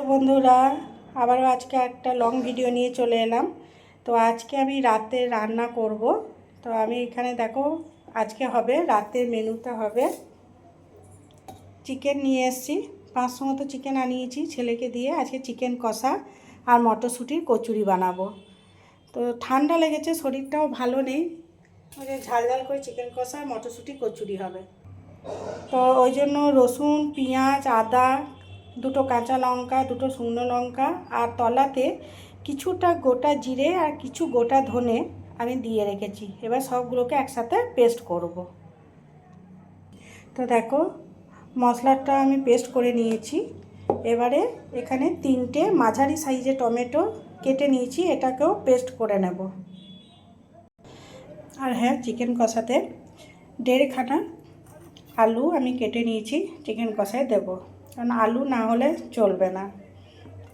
Hello বন্ধুরা, আবারও আজকে একটা লং ভিডিও নিয়ে চলে এলাম। তো আজকে আমি রাতে রান্না করব। তো আমি এখানে দেখো, আজকে হবে রাতের মেনুতে হবে চিকেন নিয়ে এসেছি। 500 মতো চিকেন আনিয়েছি ছেলেকে দিয়ে। আজকে চিকেন কষা আর মটরশুঁটির কচুরি বানাবো। তো ঠান্ডা লেগেছে, শরীরটাও ভালো নেই, ওই যে ঝাল ঝাল করে চিকেন কষা আর মটরশুঁটি কচুরি হবে। তো ওই জন্য রসুন, পেঁয়াজ, আদা, দুটো কাঁচা লঙ্কা, দুটো শুকনো লঙ্কা আর তলাতে কিছুটা গোটা জিরে আর কিছু গোটা ধনে আমি দিয়ে রেখেছি। এবার সবগুলোকে একসাথে পেস্ট করব। তো দেখো, মশলাটা আমি পেস্ট করে নিয়েছি। এবারে এখানে 3টে মাঝারি সাইজের টমেটো কেটে নিয়েছি, এটাকেও পেস্ট করে নেব। আর হ্যাঁ, চিকেন কষাতে 1.5 খানা আলু আমি কেটে নিয়েছি, চিকেন কষায় দেব, কারণ আলু না হলে চলবে না,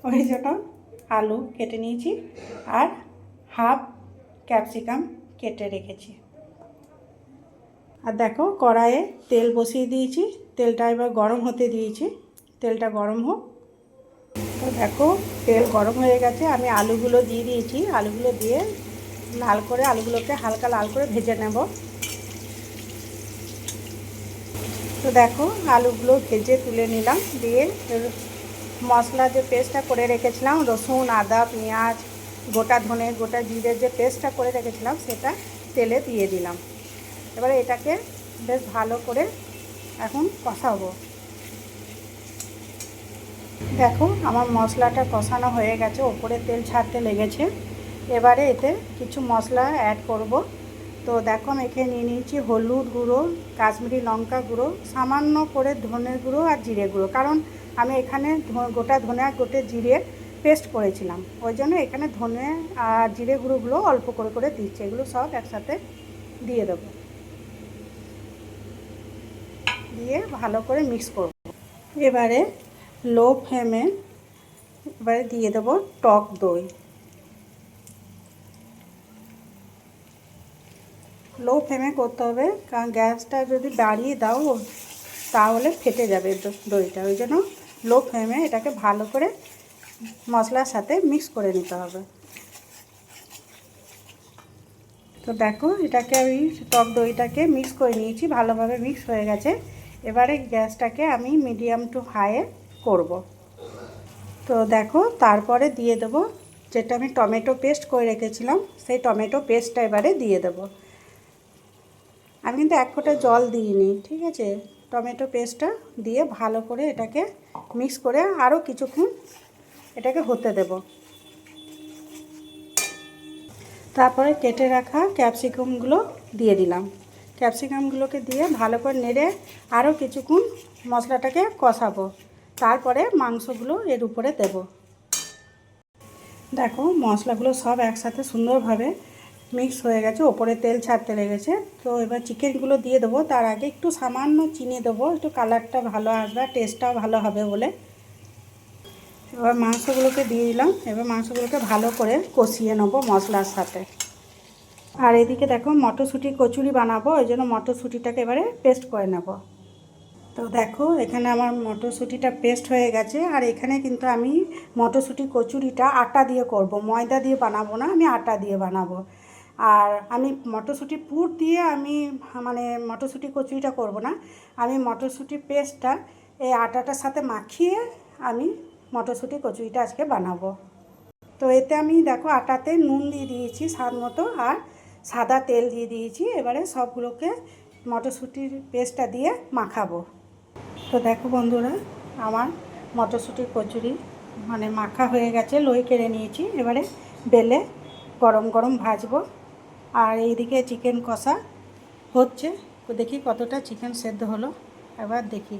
ওই জন্য আলু কেটে নিয়েছি। আর হাফ ক্যাপসিকাম কেটে রেখেছি। আর দেখো, কড়াইয়ে তেল বসিয়ে দিয়েছি, তেলটা এবার গরম হতে দিয়েছি। তেলটা গরম হোক। তো দেখো, তেল গরম হয়ে গেছে, আমি আলুগুলো দিয়ে দিয়েছি। আলুগুলো দিয়ে লাল করে, আলুগুলোকে হালকা লাল করে ভেজে নেব। তো দেখো, আলুগুলো ভেজে তুলে নিলাম। দিয়ে মশলা যে পেস্টটা করে রেখেছিলাম, রসুন, আদা, পেঁয়াজ, গোটা ধনে, গোটা জিরের যে পেস্টটা করে রেখেছিলাম, সেটা তেলে দিয়ে দিলাম। এবারে এটাকে বেশ ভালো করে এখন কষাবো। দেখো, আমার মশলাটা কষানো হয়ে গেছে, ওপরে তেল ছাড়তে লেগেছে। এবারে এতে কিছু মশলা অ্যাড করব। তো দেখো, আমি এখানে নিয়ে নিয়েছি হলুদ গুঁড়ো, কাশ্মীরি লঙ্কা গুঁড়ো, সামান্য করে ধনে গুঁড়ো আর জিরে গুঁড়ো, কারণ আমি এখানে গোটা ধনে আর গোটা জিরে পেস্ট করেছিলাম, ওই জন্য এখানে ধনে আর জিরে গুঁড়োগুলো অল্প করে করে দিচ্ছি। এগুলো সব একসাথে দিয়ে দেবো, দিয়ে ভালো করে মিক্স করব। এবারে লো ফ্লেমে এবারে দিয়ে দেবো টক দই। লো ফ্লেমে করতে হবে, কারণ গ্যাসটা যদি বাড়িয়ে দাও তাহলে ফেটে যাবে দইটা, ওই জন্য লো ফ্লেমে এটাকে ভালো করে মশলার সাথে মিক্স করে নিতে হবে। তো দেখো, এটাকে আমি টক দইটাকে মিক্স করে নিয়েছি, ভালোভাবে মিক্স হয়ে গেছে। এবারে গ্যাসটাকে আমি মিডিয়াম টু হাইয়ে করব। তো দেখো, তারপরে দিয়ে দেবো যেটা আমি টমেটো পেস্ট করে রেখেছিলাম, সেই টমেটো পেস্টটা এবারে দিয়ে দেবো। আমি কিন্তু 1 ফোঁটা জল দিইনি, ঠিক আছে। টমেটো পেস্টটা দিয়ে ভালো করে এটাকে মিক্স করে আরও কিছুক্ষণ এটাকে হতে দেব। তারপরে কেটে রাখা ক্যাপসিকামগুলো দিয়ে দিলাম। ক্যাপসিকামগুলোকে দিয়ে ভালো করে নেড়ে আরও কিছুক্ষণ মশলাটাকে কষাবো। তারপরে মাংসগুলো এর উপরে দেব। দেখো, মশলাগুলো সব একসাথে সুন্দরভাবে মিক্স হয়ে গেছে, ওপরে তেল ছাড়তে লেগেছে। তো এবার চিকেনগুলো দিয়ে দেবো। তার আগে একটু সামান্য চিনি দেবো, একটু কালারটা ভালো আসবে, টেস্টটাও ভালো হবে বলে। এবার মাংসগুলোকে দিয়ে দিলাম। এবার মাংসগুলোকে ভালো করে কষিয়ে নেবো মশলার সাথে। আর এদিকে দেখো, মটরশুঁটি কচুরি বানাবো, ওই জন্য মটরশুঁটিটাকে এবারে পেস্ট করে নেব। তো দেখো, এখানে আমার মটরশুঁটিটা পেস্ট হয়ে গেছে। আর এখানে কিন্তু আমি মটরশুঁটি কচুরিটা আটা দিয়ে করব, ময়দা দিয়ে বানাবো না, আমি আটা দিয়ে বানাবো। আর আমি মটরশুঁটি পুর দিয়ে আমি মানে মটরশুঁটি কচুরিটা করব না, আমি মটরশুঁটির পেস্টটা এই আটাটার সাথে মাখিয়ে আমি মটরশুঁটি কচুরিটা আজকে বানাবো। তো এতে আমি দেখো আটাতে নুন দিয়ে দিয়েছি স্বাদ মতো, আর সাদা তেল দিয়ে দিয়েছি। এবারে সবগুলোকে মটরশুঁটির পেস্টটা দিয়ে মাখাবো। তো দেখো বন্ধুরা, আমার মটরশুঁটির কচুরি মানে মাখা হয়ে গেছে, লোই কেড়ে নিয়েছি। এবারে বেলে গরম গরম ভাজবো। আর এইদিকে চিকেন কষা হচ্ছে, তো দেখি কতটা চিকেন সেদ্ধ হলো, এবার দেখি।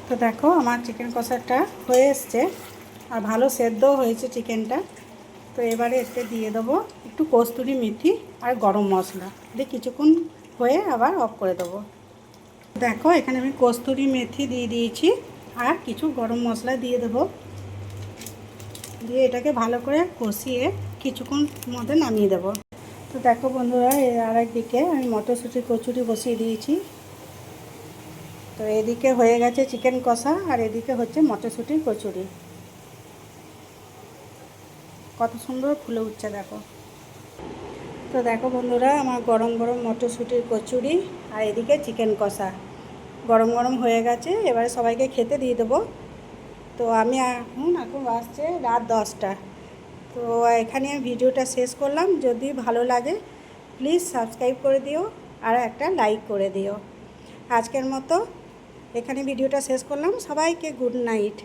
তো দেখো, আমার চিকেন কষাটা হয়ে এসছে, আর ভালো সেদ্ধও হয়েছে চিকেনটা। তো এবারে এতে দিয়ে দেবো একটু কস্তুরি মেথি আর গরম মশলা, দিয়ে কিছুক্ষণ হয়ে আবার অফ করে দেবো। দেখো, এখানে আমি কস্তুরি মেথি দিয়ে দিয়েছি আর কিছু গরম মশলা দিয়ে দেবো, দিয়ে এটাকে ভালো করে কষিয়ে কিছুক্ষণ মধ্যে নামিয়ে দেবো। তো দেখো বন্ধুরা, এর আরেকদিকে আমি মটরশুঁটি কচুরি বসিয়ে দিয়েছি। তো এদিকে হয়ে গেছে চিকেন কষা, আর এদিকে হচ্ছে মটরশুঁটির কচুরি। কত সুন্দর ফুলে উঠছে দেখো। তো দেখো বন্ধুরা, আমার গরম গরম মটরশুঁটির কচুরি আর এদিকে চিকেন কষা গরম গরম হয়ে গেছে। এবারে সবাইকে খেতে দিয়ে দেবো। তো আমি এখন বাজছে রাত 10টা। তো এখানে আমি ভিডিওটা শেষ করলাম। যদি ভালো লাগে প্লিজ সাবস্ক্রাইব করে দিও আর একটা লাইক করে দিও। আজকের মতো এখানে ভিডিওটা শেষ করলাম। সবাইকে গুড নাইট।